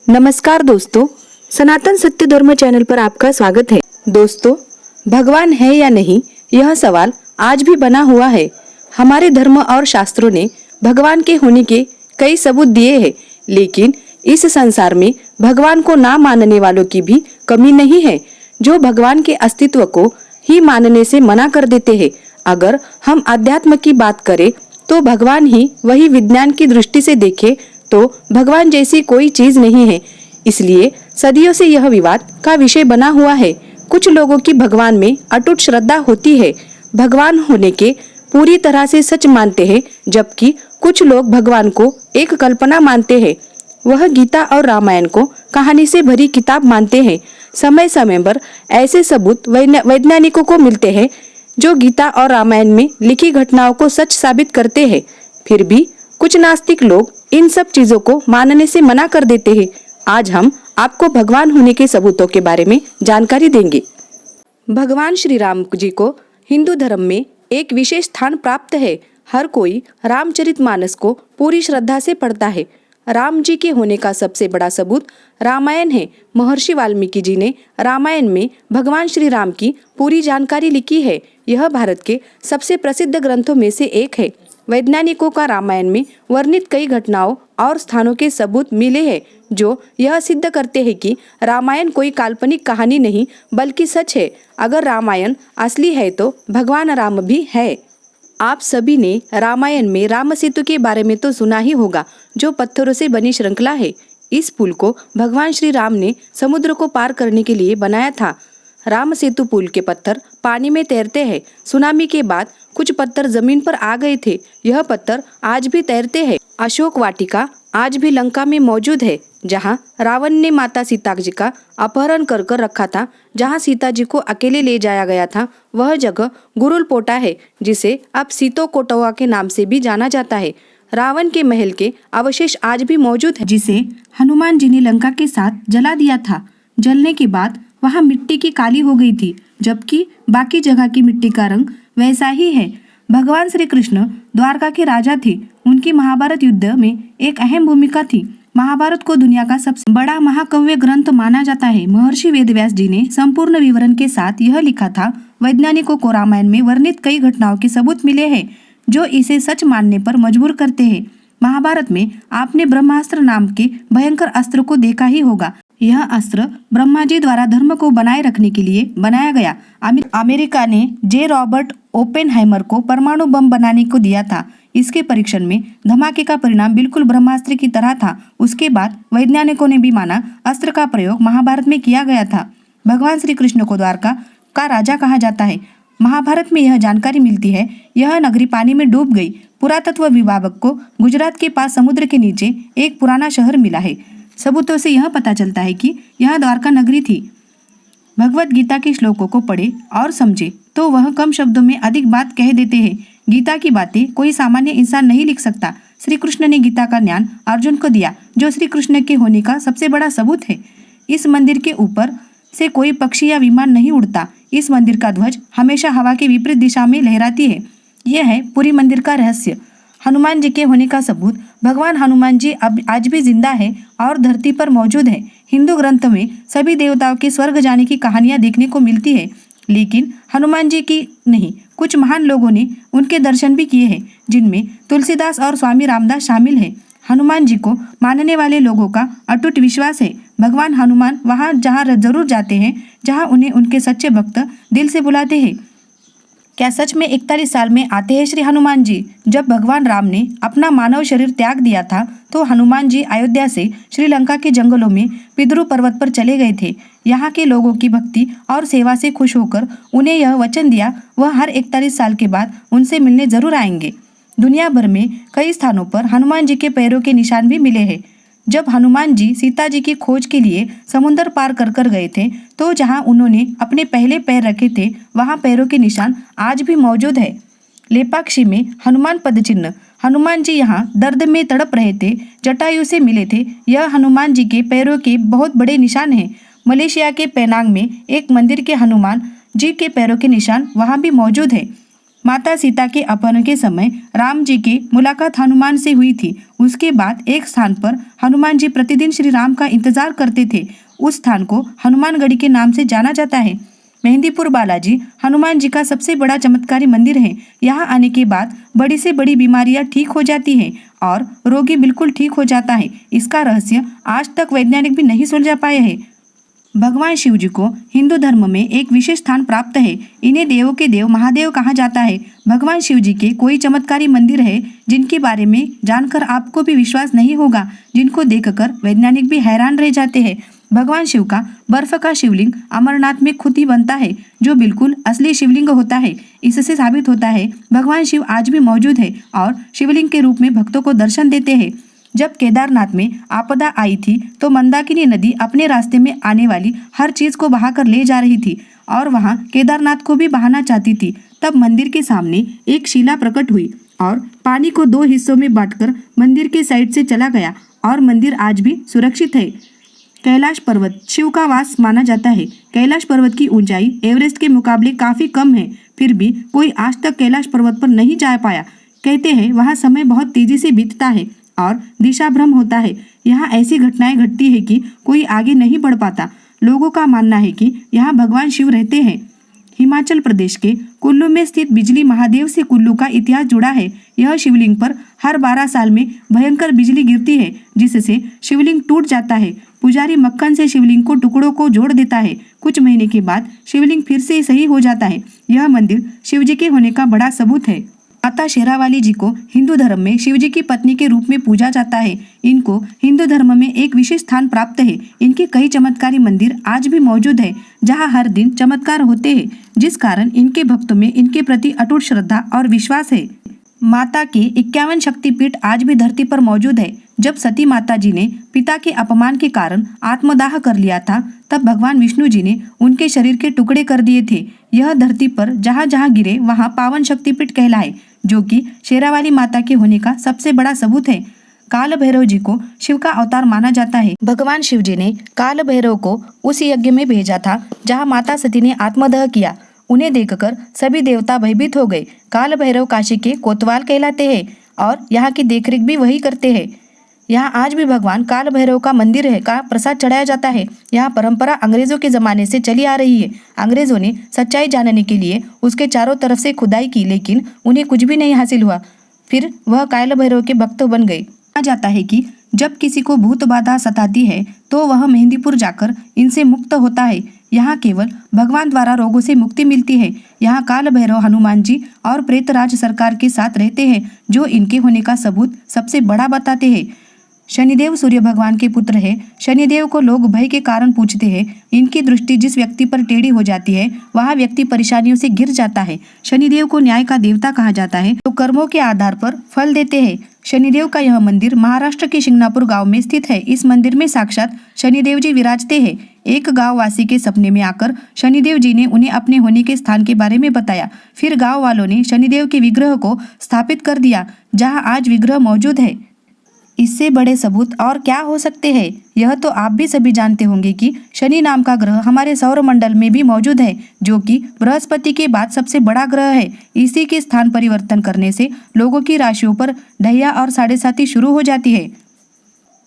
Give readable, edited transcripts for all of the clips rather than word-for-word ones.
नमस्कार दोस्तों, सनातन सत्य धर्म चैनल पर आपका स्वागत है। दोस्तों, भगवान है या नहीं, यह सवाल आज भी बना हुआ है। हमारे धर्म और शास्त्रों ने भगवान के होने के कई सबूत दिए हैं, लेकिन इस संसार में भगवान को ना मानने वालों की भी कमी नहीं है, जो भगवान के अस्तित्व को ही मानने से मना कर देते हैं। अगर हम अध्यात्म की बात करें तो भगवान ही वही विज्ञान की दृष्टि से देखे तो भगवान जैसी कोई चीज नहीं है। इसलिए सदियों से यह विवाद का विषय बना हुआ है। कुछ लोगों की भगवान में अटूट श्रद्धा होती है, भगवान होने के पूरी तरह से सच मानते हैं, जबकि कुछ लोग भगवान को एक कल्पना मानते हैं। वह गीता और रामायण को कहानी से भरी किताब मानते हैं। समय समय पर ऐसे सबूत वैज्ञानिकों को मिलते हैं जो गीता और रामायण में लिखी घटनाओं को सच साबित करते हैं। फिर भी कुछ नास्तिक लोग इन सब चीजों को मानने से मना कर देते हैं। आज हम आपको भगवान होने के सबूतों के बारे में जानकारी देंगे। भगवान श्री राम जी को हिंदू धर्म में एक विशेष स्थान प्राप्त है। हर कोई रामचरितमानस को पूरी श्रद्धा से पढ़ता है। राम जी के होने का सबसे बड़ा सबूत रामायण है। महर्षि वाल्मीकि जी ने रामायण में भगवान श्री राम की पूरी जानकारी लिखी है। यह भारत के सबसे प्रसिद्ध ग्रंथों में से एक है। वैज्ञानिकों का रामायण में वर्णित कई घटनाओं और स्थानों के सबूत मिले हैं, जो यह सिद्ध करते हैं कि रामायण कोई काल्पनिक कहानी नहीं बल्कि सच है। अगर रामायण असली है तो भगवान राम भी है। आप सभी ने रामायण में राम सेतु के बारे में तो सुना ही होगा, जो पत्थरों से बनी श्रृंखला है। इस पुल को भगवान श्री राम ने समुद्र को पार करने के लिए बनाया था। राम सेतु पुल के पत्थर पानी में तैरते हैं। सुनामी के बाद कुछ पत्थर जमीन पर आ गए थे। यह पत्थर आज भी तैरते हैं। अशोक वाटिका आज भी लंका में मौजूद है, जहां रावण ने माता सीता जी का अपहरण कर रखा था। जहां सीता जी को अकेले ले जाया गया था, वह जगह गुरुलपोटा है, जिसे अब सीतो कोटवा के नाम से भी जाना जाता है। रावण के महल के अवशेष आज भी मौजूद है, जिसे हनुमान जी ने लंका के साथ जला दिया था। जलने के बाद वहां मिट्टी की काली हो गई थी, जबकि बाकी जगह की मिट्टी का रंग वैसा ही है। भगवान श्री कृष्ण द्वारका के राजा थे। उनकी महाभारत युद्ध में एक अहम भूमिका थी। महाभारत को दुनिया का सबसे बड़ा महाकाव्य ग्रंथ माना जाता है। महर्षि वेदव्यास जी ने संपूर्ण विवरण के साथ यह लिखा था। वैज्ञानिकों को रामायण में वर्णित कई घटनाओं के सबूत मिले हैं, जो इसे सच मानने पर मजबूर करते हैं। महाभारत में आपने ब्रह्मास्त्र नाम के भयंकर अस्त्र को देखा ही होगा। यह अस्त्र ब्रह्मा जी द्वारा धर्म को बनाए रखने के लिए बनाया गया। अमेरिका ने जे रॉबर्ट ओपेनहाइमर को परमाणु बम बनाने को दिया था। इसके परीक्षण में धमाके का परिणाम बिल्कुल ब्रह्मास्त्र की तरह था। उसके बाद वैज्ञानिकों ने भी माना अस्त्र का प्रयोग महाभारत में किया गया था। भगवान श्री कृष्ण को द्वारका का राजा कहा जाता है। महाभारत में यह जानकारी मिलती है, यह नगरी पानी में डूब गई। पुरातत्व विभाग को गुजरात के पास समुद्र के नीचे एक पुराना शहर मिला है। सबूतों से यह पता चलता है कि यह द्वारका नगरी थी। भगवत गीता के श्लोकों को पढ़े और समझे तो वह कम शब्दों में अधिक बात कह देते हैं। गीता की बातें कोई सामान्य इंसान नहीं लिख सकता। श्री कृष्ण ने गीता का ज्ञान अर्जुन को दिया, जो श्री कृष्ण के होने का सबसे बड़ा सबूत है। इस मंदिर के ऊपर से कोई पक्षी या विमान नहीं उड़ता। इस मंदिर का ध्वज हमेशा हवा की विपरीत दिशा में लहराती है। यह है पूरी मंदिर का रहस्य। हनुमान जी के होने का सबूत भगवान हनुमान जी अब आज भी जिंदा है और धरती पर मौजूद है। हिंदू ग्रंथ में सभी देवताओं के स्वर्ग जाने की कहानियां देखने को मिलती है, लेकिन हनुमान जी की नहीं। कुछ महान लोगों ने उनके दर्शन भी किए हैं, जिनमें तुलसीदास और स्वामी रामदास शामिल हैं। हनुमान जी को मानने वाले लोगों का अटूट विश्वास है। भगवान हनुमान वहां जहां जरूर जाते हैं, जहां उन्हें उनके सच्चे भक्त दिल से बुलाते हैं। क्या सच में 41 साल में आते हैं श्री हनुमान जी? जब भगवान राम ने अपना मानव शरीर त्याग दिया था, तो हनुमान जी अयोध्या से श्रीलंका के जंगलों में पितृ पर्वत पर चले गए थे। यहाँ के लोगों की भक्ति और सेवा से खुश होकर उन्हें यह वचन दिया, वह हर 41 साल के बाद उनसे मिलने जरूर आएंगे। दुनिया भर में कई स्थानों पर हनुमान जी के पैरों के निशान भी मिले हैं। जब हनुमान जी सीता जी की खोज के लिए समुद्र पार कर गए थे, तो जहां उन्होंने अपने पहले पैर रखे थे, वहां पैरों के निशान आज भी मौजूद है। लेपाक्षी में हनुमान पद चिन्ह। हनुमान जी यहाँ दर्द में तड़प रहे थे, जटायु से मिले थे। यह हनुमान जी के पैरों के बहुत बड़े निशान हैं। मलेशिया के पेनांग में एक मंदिर के हनुमान जी के पैरों के निशान वहां भी मौजूद है। माता सीता के अपहरण के समय राम जी की मुलाकात हनुमान से हुई थी। उसके बाद एक स्थान पर हनुमान जी प्रतिदिन श्री राम का इंतजार करते थे। उस स्थान को हनुमानगढ़ी के नाम से जाना जाता है। मेहंदीपुर बालाजी हनुमान जी का सबसे बड़ा चमत्कारी मंदिर है। यहाँ आने के बाद बड़ी से बड़ी बीमारियां ठीक हो जाती हैं और रोगी बिल्कुल ठीक हो जाता है। इसका रहस्य आज तक वैज्ञानिक भी नहीं सुलझा पाए हैं। भगवान शिव जी को हिंदू धर्म में एक विशेष स्थान प्राप्त है। इन्हें देवों के देव महादेव कहा जाता है। भगवान शिव जी के कोई चमत्कारी मंदिर है जिनके बारे में जानकर आपको भी विश्वास नहीं होगा, जिनको देखकर वैज्ञानिक भी हैरान रह जाते हैं। भगवान शिव का बर्फ का शिवलिंग अमरनाथ में खुद ही बनता है, जो बिल्कुल असली शिवलिंग होता है। इससे साबित होता है भगवान शिव आज भी मौजूद है और शिवलिंग के रूप में भक्तों को दर्शन देते हैं। जब केदारनाथ में आपदा आई थी तो मंदाकिनी नदी अपने रास्ते में आने वाली हर चीज को बहाकर ले जा रही थी और वहां केदारनाथ को भी बहाना चाहती थी। तब मंदिर के सामने एक शिला प्रकट हुई और पानी को 2 हिस्सों में बांटकर मंदिर के साइड से चला गया और मंदिर आज भी सुरक्षित है। कैलाश पर्वत शिव का वास माना जाता है। कैलाश पर्वत की ऊंचाई एवरेस्ट के मुकाबले काफी कम है, फिर भी कोई आज तक कैलाश पर्वत पर नहीं जा पाया। कहते हैं वहाँ समय बहुत तेजी से बीतता है और दिशा भ्रम होता है। यहाँ ऐसी घटनाएं घटती है कि कोई आगे नहीं बढ़ पाता। लोगों का मानना है कि यहाँ भगवान शिव रहते हैं। हिमाचल प्रदेश के कुल्लू में स्थित बिजली महादेव से कुल्लू का इतिहास जुड़ा है। यह शिवलिंग पर हर 12 साल में भयंकर बिजली गिरती है, जिससे शिवलिंग टूट जाता है। पुजारी मक्खन से शिवलिंग को टुकड़ों को जोड़ देता है। कुछ महीने के बाद शिवलिंग फिर से सही हो जाता है। यह मंदिर शिव जी के होने का बड़ा सबूत है। माता शेरावाली जी को हिंदू धर्म में शिव जी की पत्नी के रूप में पूजा जाता है। इनको हिंदू धर्म में एक विशेष स्थान प्राप्त है। इनके कई चमत्कारी मंदिर आज भी मौजूद है, जहां हर दिन चमत्कार होते हैं, जिस कारण इनके भक्तों में इनके प्रति अटूट श्रद्धा और विश्वास है। माता के 51 शक्तिपीठ आज भी धरती पर मौजूद है। जब सती माता जी ने पिता के अपमान के कारण आत्मदाह कर लिया था, तब भगवान विष्णु जी ने उनके शरीर के टुकड़े कर दिए थे। यह धरती पर जहाँ जहाँ गिरे वहाँ पावन शक्तिपीठ कहलाए, जो कि शेरावाली माता के होने का सबसे बड़ा सबूत है। काल भैरव जी को शिव का अवतार माना जाता है। भगवान शिव जी ने काल भैरव को उस यज्ञ में भेजा था जहाँ माता सती ने आत्मदाह किया। उन्हें देखकर सभी देवता भयभीत हो गए। काल भैरव काशी के कोतवाल कहलाते हैं और यहाँ की देखरेख भी वही करते हैं। यहाँ आज भी भगवान काल भैरव का मंदिर है का प्रसाद चढ़ाया जाता है। यहाँ परंपरा अंग्रेजों के जमाने से चली आ रही है। अंग्रेजों ने सच्चाई जानने के लिए उसके चारों तरफ से खुदाई की, लेकिन उन्हें कुछ भी नहीं हासिल हुआ। फिर वह काल भैरव के भक्त बन गए। कहा जाता है कि जब किसी को भूत बाधा सताती है तो वह मेहंदीपुर जाकर इनसे मुक्त होता है। यहाँ केवल भगवान द्वारा रोगों से मुक्ति मिलती है। यहाँ काल भैरव हनुमान जी और प्रेतराज सरकार के साथ रहते हैं, जो इनके होने का सबूत सबसे बड़ा बताते हैं। शनिदेव सूर्य भगवान के पुत्र है। शनिदेव को लोग भय के कारण पूछते हैं। इनकी दृष्टि जिस व्यक्ति पर टेढ़ी हो जाती है, वह व्यक्ति परेशानियों से घिर जाता है। शनिदेव को न्याय का देवता कहा जाता है, तो कर्मों के आधार पर फल देते हैं। शनिदेव का यह मंदिर महाराष्ट्र के शिंगणापुर गांव में स्थित है। इस मंदिर में साक्षात शनिदेव जी विराजते हैं। एक गांव वासी के सपने में आकर शनिदेव जी ने उन्हें अपने होने के स्थान के बारे में बताया। फिर गांव वालों ने शनिदेव के विग्रह को स्थापित कर दिया, जहां आज विग्रह मौजूद है। इससे बड़े सबूत और क्या हो सकते हैं। यह तो आप भी सभी जानते होंगे कि शनि नाम का ग्रह हमारे सौरमंडल में भी मौजूद है, जो कि बृहस्पति के बाद सबसे बड़ा ग्रह है। इसी के स्थान परिवर्तन करने से लोगों की राशियों पर ढैया और साढ़े साती शुरू हो जाती है।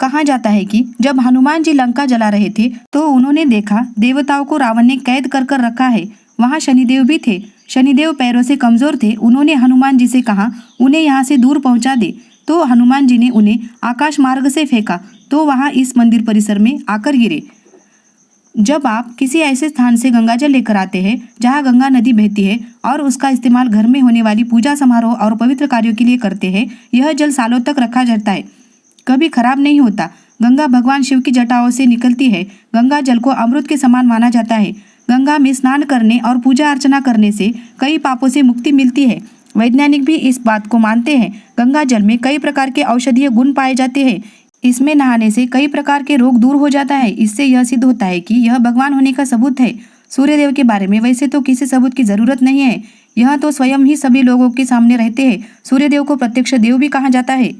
कहा जाता है कि जब हनुमान जी लंका जला रहे थे तो उन्होंने देखा देवताओं को रावण ने कैद कर कर रखा है। वहाँ शनिदेव भी थे। शनिदेव पैरों से कमजोर थे। उन्होंने हनुमान जी से कहा उन्हें यहाँ से दूर पहुँचा दे, तो हनुमान जी ने उन्हें आकाश मार्ग से फेंका, तो वहाँ इस मंदिर परिसर में आकर गिरे। जब आप किसी ऐसे स्थान से गंगा जल लेकर आते हैं जहाँ गंगा नदी बहती है और उसका इस्तेमाल घर में होने वाली पूजा समारोह और पवित्र कार्यों के लिए करते हैं, यह जल सालों तक रखा जाता है, कभी खराब नहीं होता। गंगा भगवान शिव की जटाओं से निकलती है। गंगा जल को अमृत के समान माना जाता है। गंगा में स्नान करने और पूजा अर्चना करने से कई पापों से मुक्ति मिलती है। वैज्ञानिक भी इस बात को मानते हैं। गंगा जल में कई प्रकार के औषधीय गुण पाए जाते हैं। इसमें नहाने से कई प्रकार के रोग दूर हो जाता है। इससे यह सिद्ध होता है कि यह भगवान होने का सबूत है। सूर्यदेव के बारे में वैसे तो किसी सबूत की जरूरत नहीं है। यह तो स्वयं ही सभी लोगों के सामने रहते हैं। सूर्यदेव को प्रत्यक्ष देव भी कहा जाता है।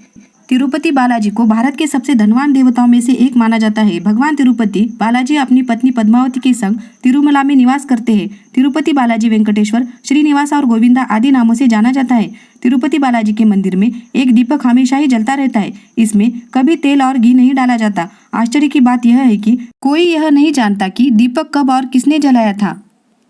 तिरुपति बालाजी को भारत के सबसे धनवान देवताओं में से एक माना जाता है। भगवान तिरुपति बालाजी अपनी पत्नी पद्मावती के संग तिरुमला में निवास करते हैं। तिरुपति बालाजी वेंकटेश्वर, श्रीनिवास और गोविंदा आदि नामों से जाना जाता है। तिरुपति बालाजी के मंदिर में एक दीपक हमेशा ही जलता रहता है। इसमें कभी तेल और घी नहीं डाला जाता। आश्चर्य की बात यह है कि कोई यह नहीं जानता कि दीपक कब और किसने जलाया था।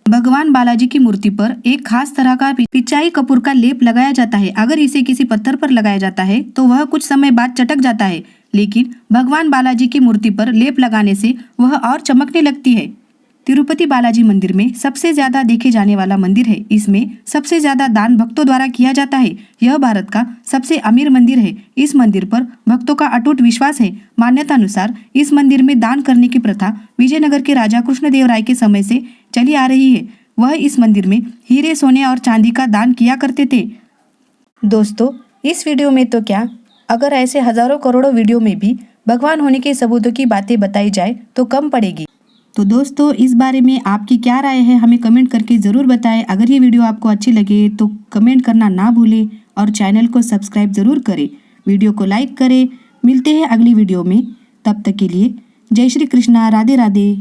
भगवान बालाजी की मूर्ति पर एक खास तरह का पिचाई कपूर का लेप लगाया जाता है। अगर इसे किसी पत्थर पर लगाया जाता है तो वह कुछ समय बाद चटक जाता है, लेकिन भगवान बालाजी की मूर्ति पर लेप लगाने से वह और चमकने लगती है। तिरुपति बालाजी मंदिर में सबसे ज्यादा देखे जाने वाला मंदिर है। इसमें सबसे ज्यादा दान भक्तों द्वारा किया जाता है। यह भारत का सबसे अमीर मंदिर है। इस मंदिर पर भक्तों का अटूट विश्वास है। मान्यता अनुसार इस मंदिर में दान करने की प्रथा विजयनगर के राजा कृष्णदेवराय के समय से चली आ रही है। वह इस मंदिर में हीरे, सोने और चांदी का दान किया करते थे। दोस्तों, इस वीडियो में तो क्या, अगर ऐसे हजारों करोड़ों वीडियो में भी भगवान होने के सबूतों की बातें बताई जाए तो कम पड़ेगी। तो दोस्तों, इस बारे में आपकी क्या राय है हमें कमेंट करके ज़रूर बताएं। अगर ये वीडियो आपको अच्छी लगे तो कमेंट करना ना भूलें और चैनल को सब्सक्राइब ज़रूर करें। वीडियो को लाइक करें। मिलते हैं अगली वीडियो में। तब तक के लिए जय श्री कृष्णा, राधे राधे।